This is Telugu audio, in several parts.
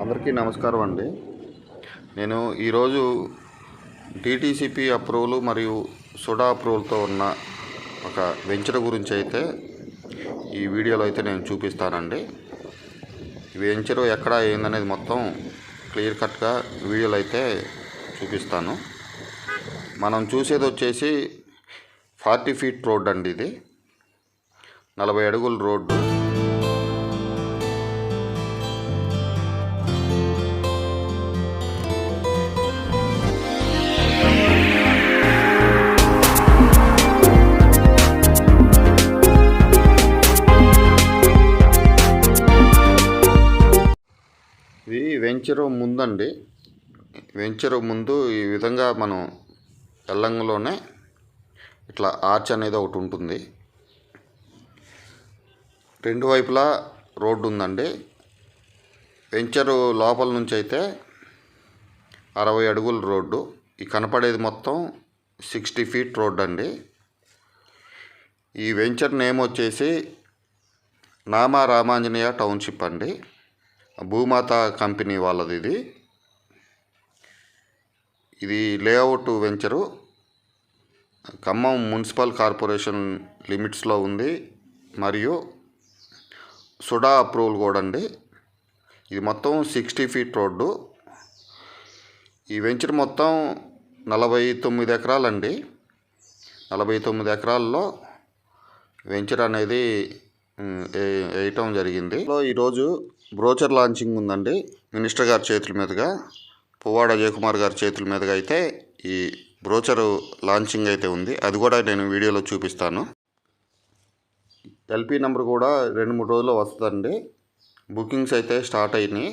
అందరికీ నమస్కారం అండి. నేను ఈరోజు డిటిసిపి అప్రూవల్ మరియు సుడా అప్రూవల్తో ఉన్న ఒక వెంచర్ గురించి అయితే ఈ వీడియోలో అయితే నేను చూపిస్తానండి. ఈ వెంచర్ ఎక్కడ ఏందనేది మొత్తం క్లియర్ కట్గా వీడియోలో అయితే చూపిస్తాను. మనం చూసేది వచ్చేసి 40 ఫీట్ రోడ్ అండి. ఇది 40 అడుగుల రోడ్డు. ఇది వెంచర్ ముందండి. వెంచర్ ముందు ఈ విధంగా మనం ఎల్లంగలోనే ఇట్లా ఆర్చ్ అనేది ఒకటి ఉంటుంది. రెండు వైపులా రోడ్డు ఉందండి. వెంచరు లోపల నుంచి అయితే 60 అడుగుల రోడ్డు. ఈ కనపడేది మొత్తం 60 ఫీట్ రోడ్డు అండి. ఈ వెంచర్ నేమ్ వచ్చేసి నామా రామాంజనేయ టౌన్షిప్ అండి. భూమాత కంపెనీ వాళ్ళది ఇది layout venture Khammam municipal corporation లిమిట్స్లో ఉంది. మరియు సుడా అప్రూవల్ కూడా అండి. ఇది మొత్తం 60 ఫీట్ రోడ్డు. ఈ వెంచర్ మొత్తం 49 ఎకరాలండి. 49 ఎకరాల్లో వెంచర్ అనేది వేయటం జరిగింది. ఈరోజు బ్రోచర్ లాంచింగ్ ఉందండి. మినిస్టర్ గారి చేతుల మీదుగా, పువ్వాడ అజయ్ కుమార్ గారి చేతుల మీదుగా అయితే ఈ బ్రోచర్ లాంచింగ్ అయితే ఉంది. అది కూడా నేను వీడియోలో చూపిస్తాను. ఎల్పి నెంబర్ కూడా 2-3 రోజుల్లో వస్తుందండి. బుకింగ్స్ అయితే స్టార్ట్ అయినాయి.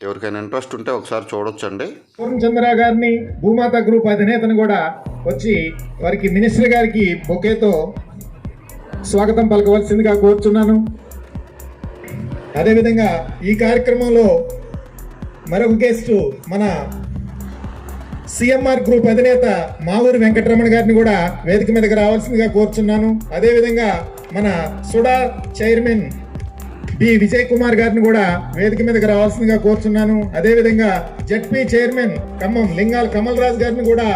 ఎవరికైనా ఇంట్రెస్ట్ ఉంటే ఒకసారి చూడొచ్చండి. పూర్ణచంద్ర గారిని, భూమాత గ్రూప్ అధినేతను కూడా వచ్చి వారికి మినిస్టర్ గారికి బొకేతో స్వాగతం పలకవలసిందిగా కోరుచున్నాను. అదేవిధంగా ఈ కార్యక్రమంలో మరొక గెస్టు మన సిఎంఆర్ గ్రూప్ అధినేత మావూరి వెంకటరమణ గారిని కూడా వేదిక మీదకి రావాల్సిందిగా కోరుచున్నాను. అదేవిధంగా మన SUDA chairman B Vijay Kumar గారిని కూడా వేదిక మీదకి రావాల్సిందిగా కోరుచున్నాను. అదేవిధంగా జడ్పీ చైర్మన్ ఖమ్మం లింగాల కమల్ రాజ్ గారిని కూడా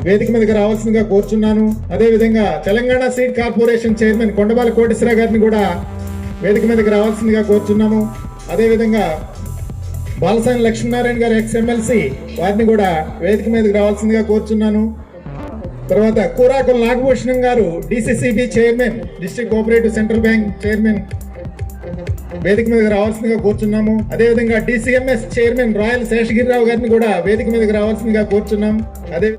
వేదిక మీదకి రావాల్సిందిగా కోరుచున్నాను. అదేవిధంగా Telangana seed corporation chairman Kondabala Koteswara గారిని కూడా వేదిక మీదకి రావాల్సిందిగా కోరుచున్నాము. అదేవిధంగా బాలసాని లక్ష్మీనారాయణ గారు ఎక్స్ఎమ్మెల్సీ వారిని కూడా వేదిక మీదకి రావాల్సిందిగా కోరుచున్నాను. తర్వాత కూరాకుల నాగభూషణం గారు DCCB chairman, district cooperative central bank chairman వేదిక మీదకి రావాల్సిందిగా కోరుచున్నాము. అదేవిధంగా డిసిఎంఎస్ చైర్మన్ రాయల్ శేషగిరిరావు గారిని కూడా వేదిక మీదకి రావాల్సిందిగా కోరుచున్నాం. అదే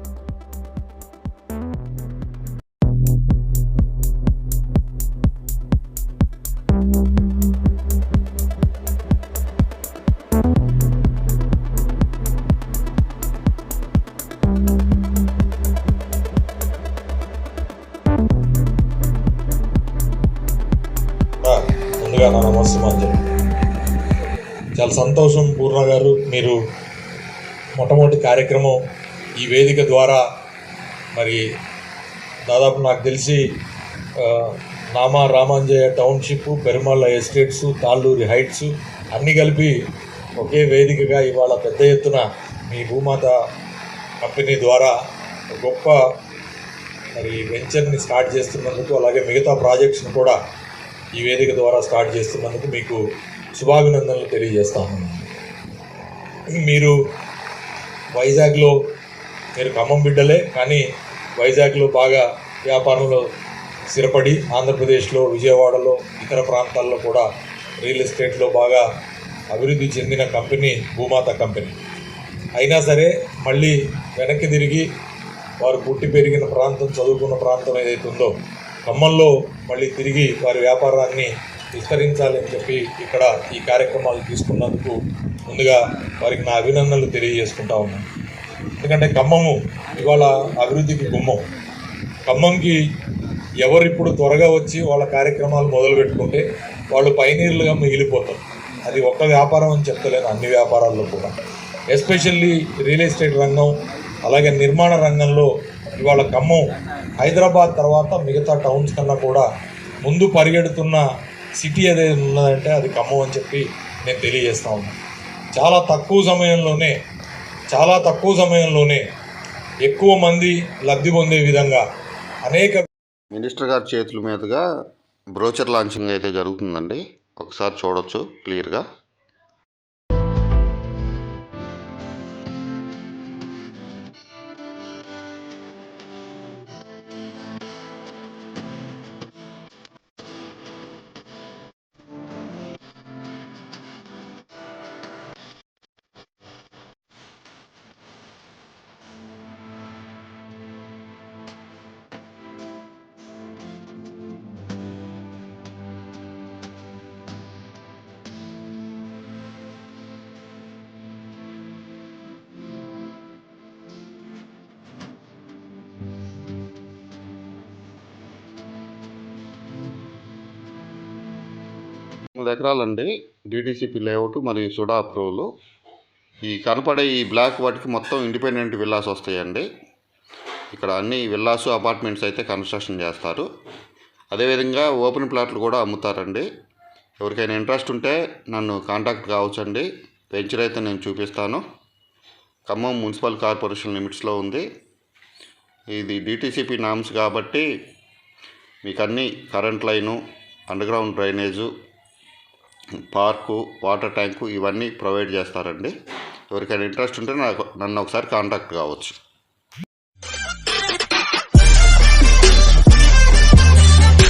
ముందుగా నా నమస్కారం. చాలా సంతోషం పూర్ణ గారు, మీరు మొట్టమొదటి కార్యక్రమం ఈ వేదిక ద్వారా మరి దాదాపు నాకు తెలిసి Nama Ramanjaneya township, Perumalla estates, Talluri heights అన్నీ కలిపి ఒకే వేదికగా ఇవాళ పెద్ద ఎత్తున మీ భూమాత కంపెనీ ద్వారా గొప్ప మరి వెంచర్ని స్టార్ట్ చేస్తున్నందుకు, అలాగే మిగతా ప్రాజెక్ట్స్ని కూడా ఈ వేదిక ద్వారా స్టార్ట్ చేస్తున్నందుకు మీకు శుభాభినందనలు తెలియజేస్తాను. మీరు వైజాగ్లో, మీరు ఖమ్మం బిడ్డలే, కానీ వైజాగ్లో బాగా వ్యాపారంలో స్థిరపడి ఆంధ్రప్రదేశ్లో, విజయవాడలో, ఇతర ప్రాంతాల్లో కూడా రియల్ ఎస్టేట్లో బాగా అభివృద్ధి చెందిన కంపెనీ భూమాత కంపెనీ. అయినా సరే మళ్ళీ వెనక్కి తిరిగి వారు పుట్టి పెరిగిన ప్రాంతం, చదువుకున్న ప్రాంతం ఏదైతే ఉందో ఖమ్మంలో మళ్ళీ తిరిగి వారి వ్యాపారాన్ని విస్తరించాలని చెప్పి ఇక్కడ ఈ కార్యక్రమాలు తీసుకున్నందుకు ముందుగా వారికి నా అభినందనలు తెలియజేసుకుంటా ఉన్నాను. ఎందుకంటే ఖమ్మము ఇవాళ అభివృద్ధికి గుమ్మం. ఖమ్మంకి ఎవరు ఇప్పుడు త్వరగా వచ్చి వాళ్ళ కార్యక్రమాలు మొదలు పెట్టుకుంటే వాళ్ళు పైనీర్లుగా మిగిలిపోతారు. అది ఒక్క వ్యాపారం అని చెప్తలేను, అన్ని వ్యాపారాల్లో కూడా. ఎస్పెషల్లీ రియల్ ఎస్టేట్ రంగం, అలాగే నిర్మాణ రంగంలో ఇవాళ ఖమ్మం హైదరాబాద్ తర్వాత మిగతా టౌన్స్ కన్నా కూడా ముందు పరిగెడుతున్న సిటీ ఏదైతే ఉన్నదంటే అది ఖమ్మం అని చెప్పి నేను తెలియజేస్తా ఉన్నాను. చాలా తక్కువ సమయంలోనే ఎక్కువ మంది లబ్ధి పొందే విధంగా అనేక మినిస్టర్ గారి చేతుల మీదుగా బ్రోచర్ లాంచింగ్ అయితే జరుగుతుందండి. ఒకసారి చూడొచ్చు క్లియర్గా. ఎకరాలండి డిటిసిపి లేఅవుట్ మరియు సుడా అప్రూవల్. ఈ కనపడే ఈ బ్లాక్ వాటికి మొత్తం ఇండిపెండెంట్ విల్లాస్ వస్తాయండి. ఇక్కడ అన్ని విల్లాసు అపార్ట్మెంట్స్ అయితే కన్స్ట్రక్షన్ చేస్తారు. అదేవిధంగా ఓపెన్ ప్లాట్లు కూడా అమ్ముతారండి. ఎవరికైనా ఇంట్రెస్ట్ ఉంటే నన్ను కాంటాక్ట్ కావచ్చండి. వెంచర్ అయితే నేను చూపిస్తాను. ఖమ్మం మున్సిపల్ కార్పొరేషన్ లిమిట్స్లో ఉంది. ఇది డిటిసిపి నామ్స్ కాబట్టి మీకు అన్ని current line, underground drainage, park, water tank ఇవన్నీ ప్రొవైడ్ చేస్తారండి. ఎవరికైనా ఇంట్రెస్ట్ ఉంటే నన్ను ఒకసారి కాంటాక్ట్ కావచ్చు.